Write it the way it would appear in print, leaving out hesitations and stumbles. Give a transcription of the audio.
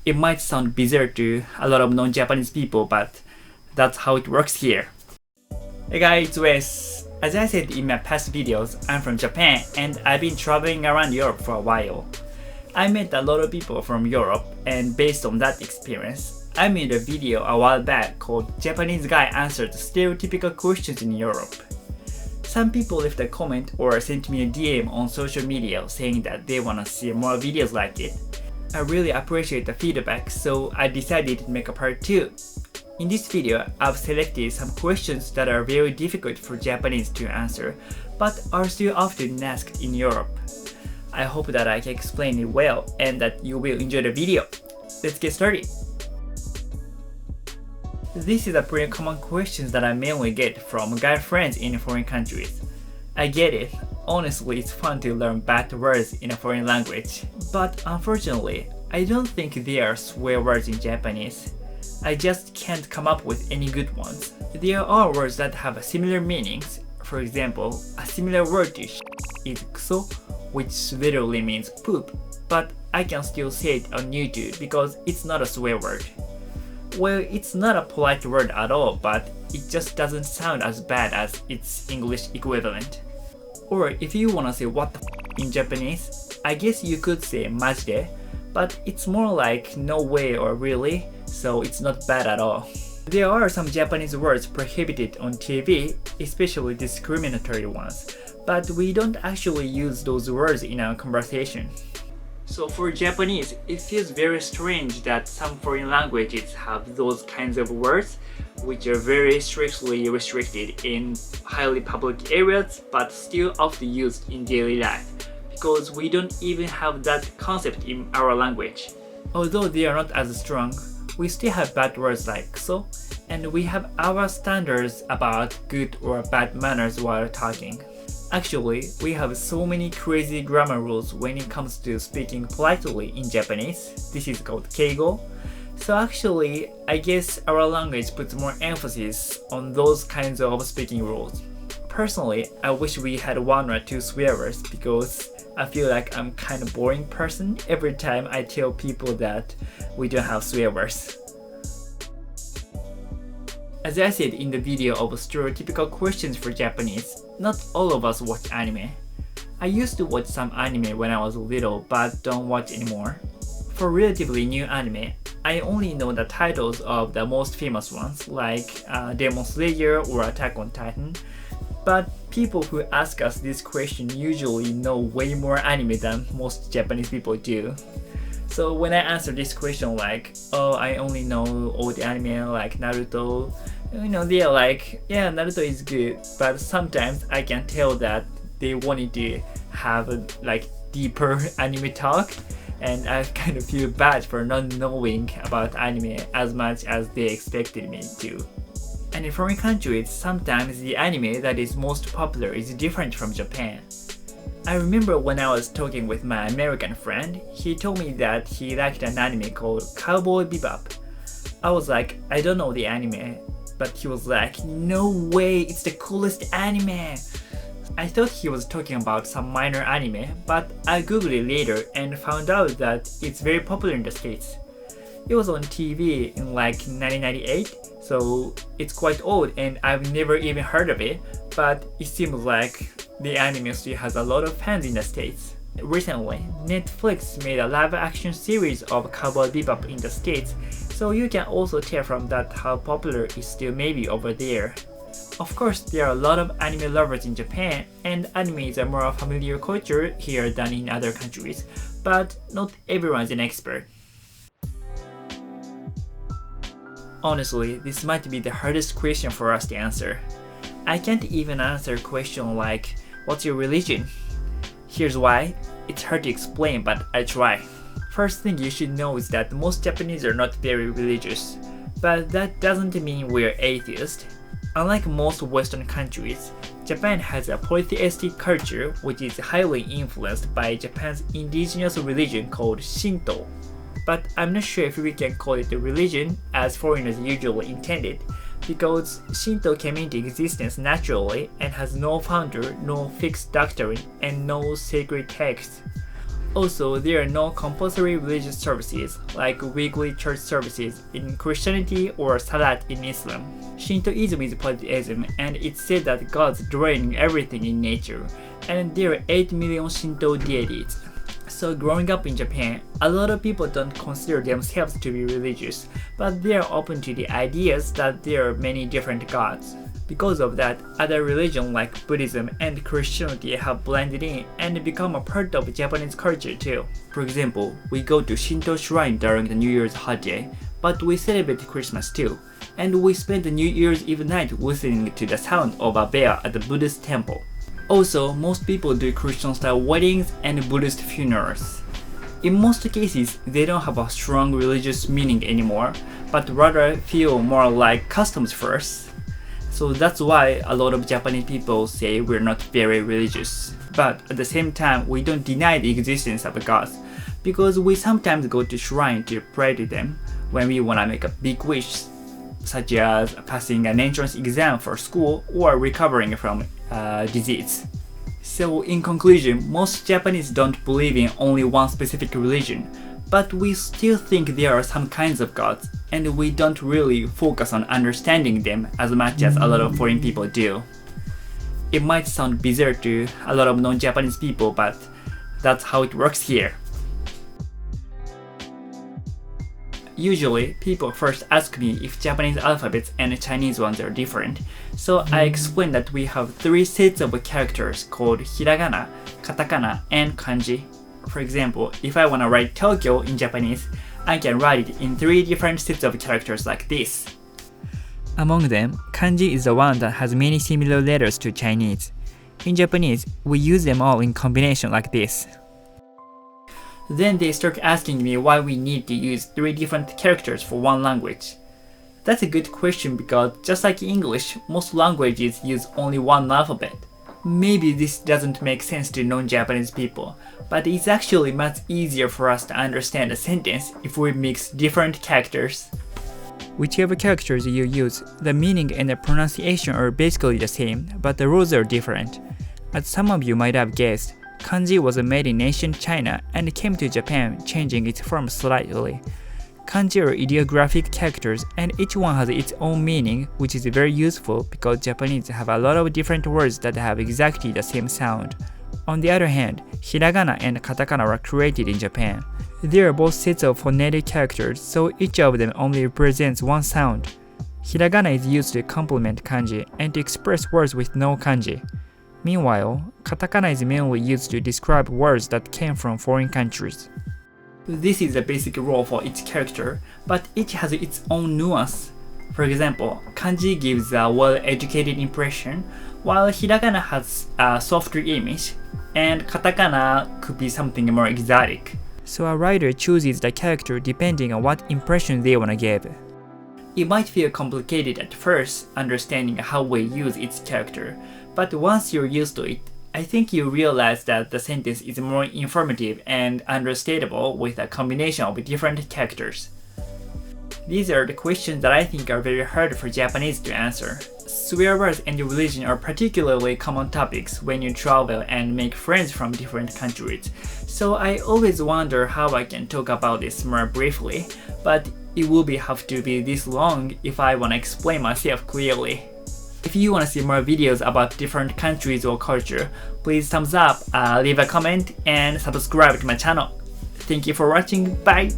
It might sound bizarre to a lot of non-Japanese people, but that's how it works here. Hey guys, it's Wes. As I said in my past videos, I'm from Japan and I've been traveling around Europe for a while. I met a lot of people from Europe, and based on that experience, I made a video a while back called Japanese Guy Answers Stereotypical Questions in Europe. Some people left a comment or sent me a DM on social media saying that they wanna see more videos like it. I really appreciate the feedback, so I decided to make a part 2. In this video, I've selected some questions that are very difficult for Japanese to answer, but are still often asked in Europe. I hope that I can explain it well and that you will enjoy the video. Let's get started. This is a pretty common question that I mainly get from guy friends in foreign countries. I get it. Honestly, it's fun to learn bad words in a foreign language. But unfortunately, I don't think there are swear words in Japanese. I just can't come up with any good ones. There are words that have similar meanings. For example, a similar word to is kuso, which literally means poop, but I can still say it on YouTube because it's not a swear word. Well, it's not a polite word at all, but it just doesn't sound as bad as its English equivalent. Or if you wanna say what the in Japanese, I guess you could say majide, but it's more like no way or really, so it's not bad at all. There are some Japanese words prohibited on TV, especially discriminatory ones, but we don't actually use those words in our conversation. So for Japanese, it feels very strange that some foreign languages have those kinds of words, which are very strictly restricted in highly public areas, but still often used in daily life, because we don't even have that concept in our language. Although they are not as strong, we still have bad words like so, and we have our standards about good or bad manners while talking. Actually, we have so many crazy grammar rules when it comes to speaking politely in Japanese. This is called keigo. So actually, I guess our language puts more emphasis on those kinds of speaking rules. Personally, I wish we had 1 or 2 swear words because I feel like I'm kind of boring person every time I tell people that we don't have swear words. As I said in the video of stereotypical questions for Japanese, not all of us watch anime. I used to watch some anime when I was little, but don't watch anymore. For relatively new anime, I only know the titles of the most famous ones, like Demon Slayer or Attack on Titan. But people who ask us this question usually know way more anime than most Japanese people do. So when I answer this question like, oh, I only know all the anime like Naruto, they're like, yeah, Naruto is good, but sometimes I can tell that they wanted to have like deeper anime talk, and I kind of feel bad for not knowing about anime as much as they expected me to. And in foreign countries, sometimes the anime that is most popular is different from Japan. I remember when I was talking with my American friend, he told me that he liked an anime called Cowboy Bebop. I was like, I don't know the anime, but he was like, no way, it's the coolest anime! I thought he was talking about some minor anime, but I googled it later and found out that it's very popular in the States. It was on TV in like 1998, so it's quite old and I've never even heard of it, but it seems like the anime still has a lot of fans in the States. Recently, Netflix made a live-action series of Cowboy Bebop in the States, so you can also tell from that how popular it still may be over there. Of course, there are a lot of anime lovers in Japan, and anime is a more familiar culture here than in other countries, but not everyone is an expert. Honestly, this might be the hardest question for us to answer. I can't even answer a question like, what's your religion? Here's why. It's hard to explain, but I try. First thing you should know is that most Japanese are not very religious, but that doesn't mean we're atheist. Unlike most Western countries, Japan has a polytheistic culture which is highly influenced by Japan's indigenous religion called Shinto. But I'm not sure if we can call it a religion as foreigners usually intended, because Shinto came into existence naturally and has no founder, no fixed doctrine, and no sacred text. Also, there are no compulsory religious services like weekly church services in Christianity or Salat in Islam. Shintoism is polytheism, and it's said that gods dwell everything in nature, and there are 8 million Shinto deities. So growing up in Japan, a lot of people don't consider themselves to be religious, but they are open to the ideas that there are many different gods. Because of that, other religions like Buddhism and Christianity have blended in and become a part of Japanese culture too. For example, we go to Shinto shrine during the New Year's holiday, but we celebrate Christmas too, and we spend the New Year's Eve night listening to the sound of a bell at the Buddhist temple. Also, most people do Christian-style weddings and Buddhist funerals. In most cases, they don't have a strong religious meaning anymore, but rather feel more like customs first. So that's why a lot of Japanese people say we're not very religious. But at the same time, we don't deny the existence of gods, because we sometimes go to shrine to pray to them when we want to make a big wish, such as passing an entrance exam for school or recovering from disease. So in conclusion, most Japanese don't believe in only one specific religion, but we still think there are some kinds of gods, and we don't really focus on understanding them as much as a lot of foreign people do. It might sound bizarre to a lot of non-Japanese people, but that's how it works here. Usually, people first ask me if Japanese alphabets and Chinese ones are different, so I explain that we have 3 sets of characters called hiragana, katakana, and kanji. For example, if I want to write Tokyo in Japanese, I can write it in 3 different sets of characters like this. Among them, kanji is the one that has many similar letters to Chinese. In Japanese, we use them all in combination like this. Then they start asking me why we need to use 3 different characters for one language. That's a good question because just like English, most languages use only one alphabet. Maybe this doesn't make sense to non-Japanese people, but it's actually much easier for us to understand a sentence if we mix different characters. Whichever characters you use, the meaning and the pronunciation are basically the same, but the rules are different. As some of you might have guessed, kanji was made in ancient China and came to Japan, changing its form slightly. Kanji are ideographic characters, and each one has its own meaning, which is very useful because Japanese have a lot of different words that have exactly the same sound. On the other hand, hiragana and katakana were created in Japan. They are both sets of phonetic characters, so each of them only represents one sound. Hiragana is used to complement kanji and to express words with no kanji. Meanwhile, katakana is mainly used to describe words that came from foreign countries. This is the basic rule for each character, but each has its own nuance. For example, kanji gives a well-educated impression, while hiragana has a softer image, and katakana could be something more exotic. So a writer chooses the character depending on what impression they want to give. It might feel complicated at first, understanding how we use each character, but once you're used to it, I think you realize that the sentence is more informative and understandable with a combination of different characters. These are the questions that I think are very hard for Japanese to answer. Swear words and religion are particularly common topics when you travel and make friends from different countries, so I always wonder how I can talk about this more briefly, but it will have to be this long if I want to explain myself clearly. If you want to see more videos about different countries or culture, please thumbs up, leave a comment, and subscribe to my channel. Thank you for watching, bye!